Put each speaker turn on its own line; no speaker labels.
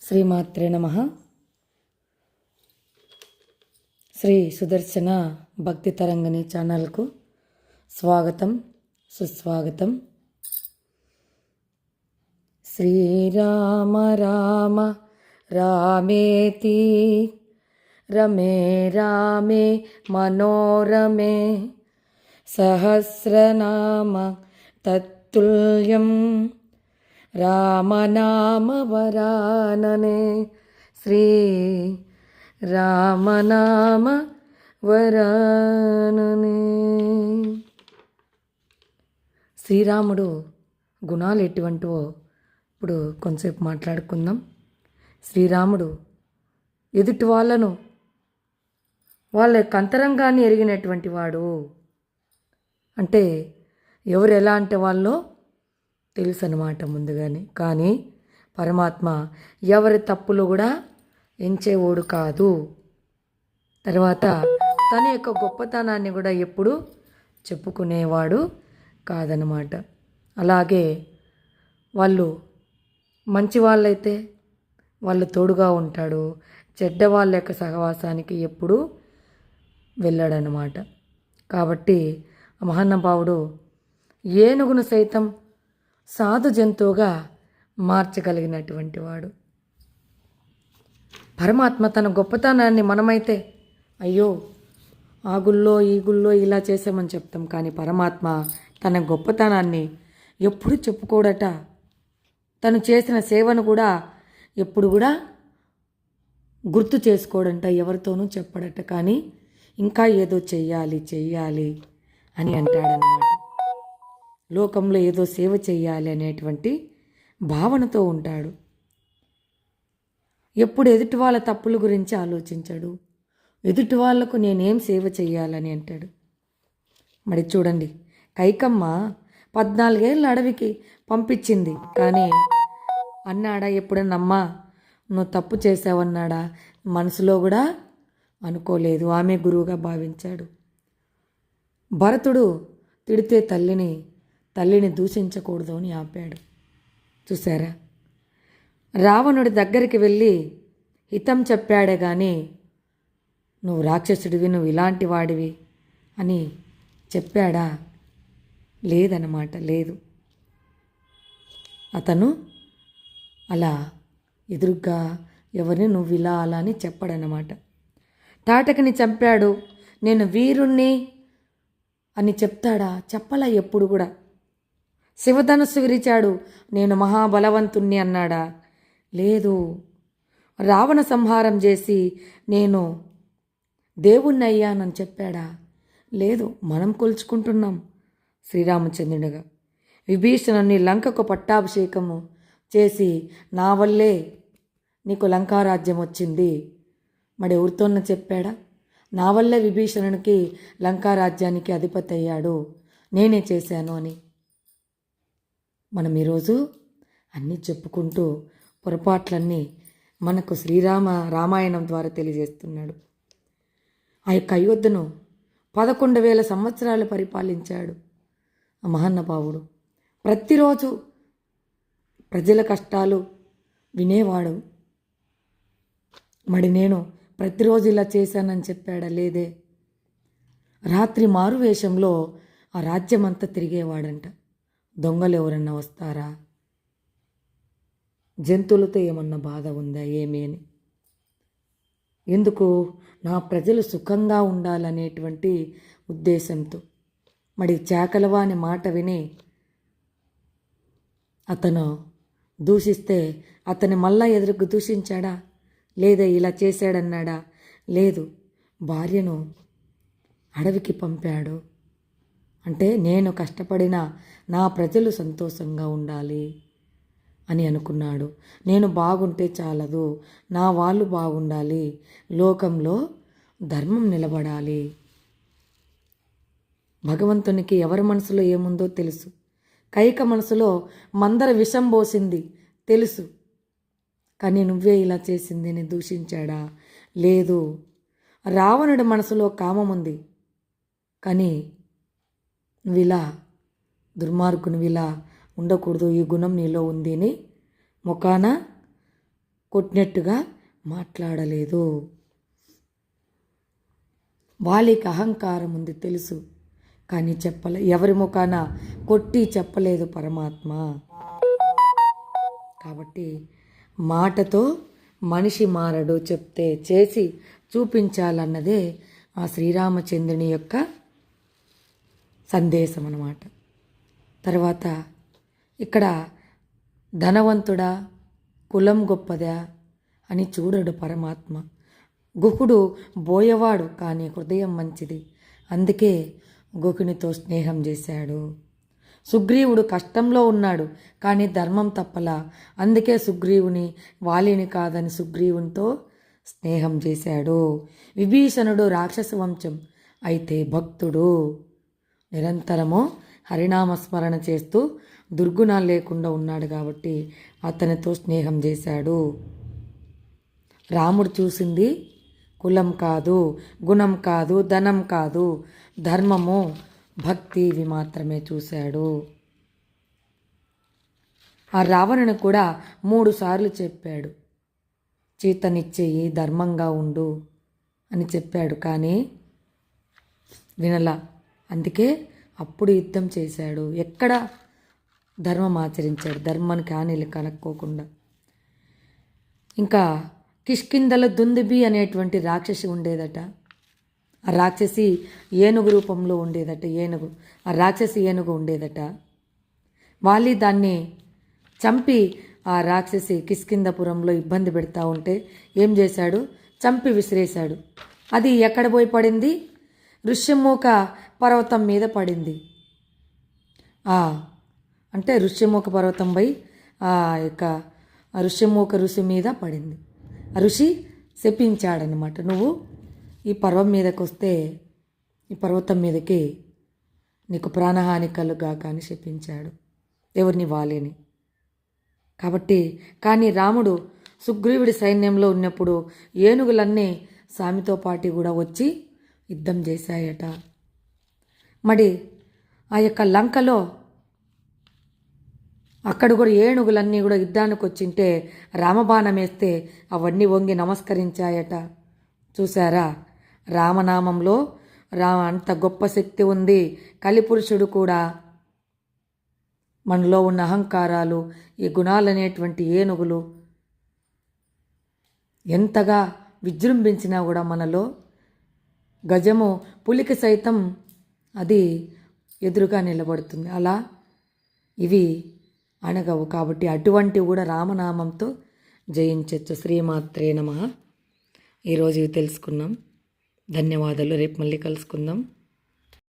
శ్రీమాత్రే నమః. శ్రీ సుదర్శన భక్తి తరంగిణి ఛానల్కు స్వాగతం, సుస్వాగతం. శ్రీరామ రామ రామేతి రమే రామే మనోరమే సహస్రనామ తత్తుల్యం రామనామవరాననే. శ్రీ రామనామ వరాననే. శ్రీరాముడు గుణాలు ఎటువంటివో ఇప్పుడు కొంచెంసేపు మాట్లాడుకుందాం. శ్రీరాముడు ఎదుటి వాళ్ళను వాళ్ళ అంతరంగాన్ని ఎరిగినటువంటి వాడు. అంటే ఎవరు ఎలా అంటే వాళ్ళో తెలుసు అన్నమాట ముందుగానే. కానీ పరమాత్మ ఎవరి తప్పులు కూడా ఎంచేవాడు కాదు. తర్వాత తన యొక్క గొప్పతనాన్ని కూడా ఎప్పుడు చెప్పుకునేవాడు కాదనమాట. అలాగే వాళ్ళు మంచి వాళ్ళైతే వాళ్ళు తోడుగా ఉంటాడు, చెడ్డ వాళ్ళ యొక్క సహవాసానికి ఎప్పుడు వెళ్ళాడనమాట. కాబట్టి ఆ మహానుభావుడు ఏనుగును సైతం సాధు జంతువుగా మార్చగలిగినటువంటి వాడు. పరమాత్మ తన గొప్పతనాన్ని మనమైతే అయ్యో ఆ గుళ్ళో ఈ గుళ్ళో ఇలా చేసామని చెప్తాం. కానీ పరమాత్మ తన గొప్పతనాన్ని ఎప్పుడు చెప్పుకోడట. తను చేసిన సేవను కూడా ఎప్పుడు కూడా గుర్తు చేసుకోడంట, ఎవరితోనూ చెప్పడట. కానీ ఇంకా ఏదో చెయ్యాలి అని అంటాడనమాట. లోకంలో ఏదో సేవ చెయ్యాలి అనేటువంటి భావనతో ఉంటాడు. ఎప్పుడు ఎదుటి వాళ్ళ తప్పుల గురించి ఆలోచించాడు. ఎదుటి వాళ్లకు నేనేం సేవ చెయ్యాలని అంటాడు. మరి చూడండి, కైకమ్మ 14 ఏళ్ళ అడవికి పంపించింది. కానీ అన్నాడా ఎప్పుడన్నా అమ్మా నువ్వు తప్పు చేసావన్నాడా? మనసులో కూడా అనుకోలేదు. ఆమె గురువుగా భావించాడు. భరతుడు తిడితే తల్లిని దూషించకూడదు అని ఆపాడు. చూసారా, రావణుడి దగ్గరికి వెళ్ళి హితం చెప్పాడే కానీ నువ్వు రాక్షసుడివి, నువ్వు ఇలాంటి వాడివి అని చెప్పాడా? లేదన్నమాట, లేదు. అతను అలా ఎదురుగ్గా ఎవరిని నువ్వు ఇలా అలా అని చెప్పాడనమాట. తాటకిని చంపాడు, నేను వీరుణ్ణి అని చెప్తాడా? చెప్పలా ఎప్పుడు కూడా. శివధనుస్సు విరిచాడు, నేను మహాబలవంతుణ్ణి అన్నాడా? లేదు. రావణ సంహారం చేసి నేను దేవుణ్ణి అయ్యానని చెప్పాడా? లేదు. మనం కొలుచుకుంటున్నాం శ్రీరామచంద్రుడిగా. విభీషణుని లంకకు పట్టాభిషేకము చేసి నా వల్లే నీకు లంకారాజ్యం వచ్చింది మరి ఎవరితోన్న చెప్పాడా? నా వల్లే విభీషణునికి లంకారాజ్యానికి అధిపతి అయ్యాడు, నేనే చేశాను అని. మనం ఈరోజు అన్నీ చెప్పుకుంటూ పొరపాట్లన్నీ మనకు రామాయణం ద్వారా తెలియజేస్తున్నాడు. ఆ యొక్క అయోధ్యను 11,000 సంవత్సరాలు పరిపాలించాడు ఆ మహానుభావుడు. ప్రతిరోజు ప్రజల కష్టాలు వినేవాడు. మరి నేను ప్రతిరోజు ఇలా చేశానని చెప్పాడా? లేదే. రాత్రి మారువేషంలో ఆ రాజ్యమంతా తిరిగేవాడంట. దొంగలు ఎవరన్నా వస్తారా, జంతువులతో ఏమన్నా బాధ ఉందా ఏమి అని, ఎందుకు నా ప్రజలు సుఖంగా ఉండాలనేటువంటి ఉద్దేశంతో. మరి చాకలవాని మాట విని అతను దూషిస్తే అతని మళ్ళా ఎదురుకు దూషించాడా? లేదా. ఇలా చేశాడన్నాడా? లేదు. భార్యను అడవికి పంపాడు. అంటే నేను కష్టపడిన నా ప్రజలు సంతోషంగా ఉండాలి అని అనుకున్నాడు. నేను బాగుంటే చాలదు, నా వాళ్ళు బాగుండాలి, లోకంలో ధర్మం నిలబడాలి. భగవంతునికి ఎవరి మనసులో ఏముందో తెలుసు. కైక మనసులో మందర విషం పోసింది తెలుసు. కానీ నువ్వే ఇలా చేసింది అని దూషించాడా? లేదు. రావణుడి మనసులో కామం ఉంది. కానీ నువ్విలా దుర్మార్గునివిలా ఉండకూడదు, ఈ గుణం నీలో ఉంది అని ముఖాన కొట్టినట్టుగా మాట్లాడలేదు. వాలికి అహంకారం ఉంది తెలుసు, కానీ ఎవరి ముఖాన కొట్టి చెప్పలేదు పరమాత్మ. కాబట్టి మాటతో మనిషి మారడు, చెప్తే చేసి చూపించాలన్నదే ఆ శ్రీరామచంద్రుని యొక్క సందేశం అన్నమాట. తర్వాత ఇక్కడ ధనవంతుడా, కులం గొప్పదా అని చూడడు పరమాత్మ. గుహుడు బోయవాడు, కానీ హృదయం మంచిది, అందుకే గుహునితో స్నేహం చేశాడు. సుగ్రీవుడు కష్టంలో ఉన్నాడు, కానీ ధర్మం తప్పలా, అందుకే సుగ్రీవుని వాలిని కాదని సుగ్రీవునితో స్నేహం చేశాడు. విభీషణుడు రాక్షస వంశం, అయితే భక్తుడు, నిరంతరము హరినామస్మరణ చేస్తూ దుర్గుణాలు లేకుండా ఉన్నాడు కాబట్టి అతనితో స్నేహం చేశాడు. రాముడు చూసింది కులం కాదు, గుణం కాదు, ధనం కాదు, ధర్మము, భక్తి, ఇవి మాత్రమే చూశాడు. ఆ రావణుని కూడా 3 సార్లు చెప్పాడు, చీతనిచ్చేయి, ధర్మంగా ఉండు అని చెప్పాడు, కానీ వినలా. అందుకే అప్పుడు యుద్ధం చేశాడు. ఎక్కడ ధర్మం ఆచరించాడు, ధర్మానికి హానిలు కనుక్కోకుండా. ఇంకా కిష్కింధలో దుందుబి అనేటువంటి రాక్షసి ఉండేదట. ఆ రాక్షసి ఏనుగు రూపంలో ఉండేదట. ఆ రాక్షసి ఏనుగు ఉండేదట. వాలి దాన్ని చంపి ఆ రాక్షసి కిష్కింధపురంలో ఇబ్బంది పెడతా ఉంటే ఏం చేశాడు, చంపి విసిరేశాడు. అది ఎక్కడ పోయి పడింది, ఋష్యమూక పర్వతం మీద పడింది. అంటే ఋష్యమూక పర్వతం పోయి యొక్క ఋష్యమూక ఋషి మీద పడింది. ఆ ఋషి శపించాడనమాట, నువ్వు ఈ పర్వం మీదకి వస్తే, ఈ పర్వతం మీదకి నీకు ప్రాణహాని కలుగా కానీ శపించాడు. ఎవరిని, వాలిని. కాబట్టి కానీ రాముడు సుగ్రీవుడి సైన్యంలో ఉన్నప్పుడు ఏనుగులన్నీ స్వామితో పాటు కూడా వచ్చి యుద్ధం చేశాయట. మరి ఆ యొక్క లంకలో అక్కడ కూడా ఏనుగులన్నీ కూడా యుద్ధానికి వచ్చింటే రామబాణం వేస్తే అవన్నీ వంగి నమస్కరించాయట. చూసారా, రామనామంలో అంత గొప్ప శక్తి ఉంది. కలిపురుషుడు కూడా మనలో ఉన్న అహంకారాలు, ఈ గుణాలనేటువంటి ఏనుగులు ఎంతగా విజృంభించినా కూడా మనలో గజము, పులికి సైతం అది ఎదురుగా నిలబడుతుంది. అలా ఇవి అణగవు. కాబట్టి అటువంటి కూడా రామనామంతో జయించవచ్చు. శ్రీమాత్రే నమః. ఈరోజు ఇవి తెలుసుకున్నాం. ధన్యవాదాలు. రేపు మళ్ళీ కలుసుకుందాం.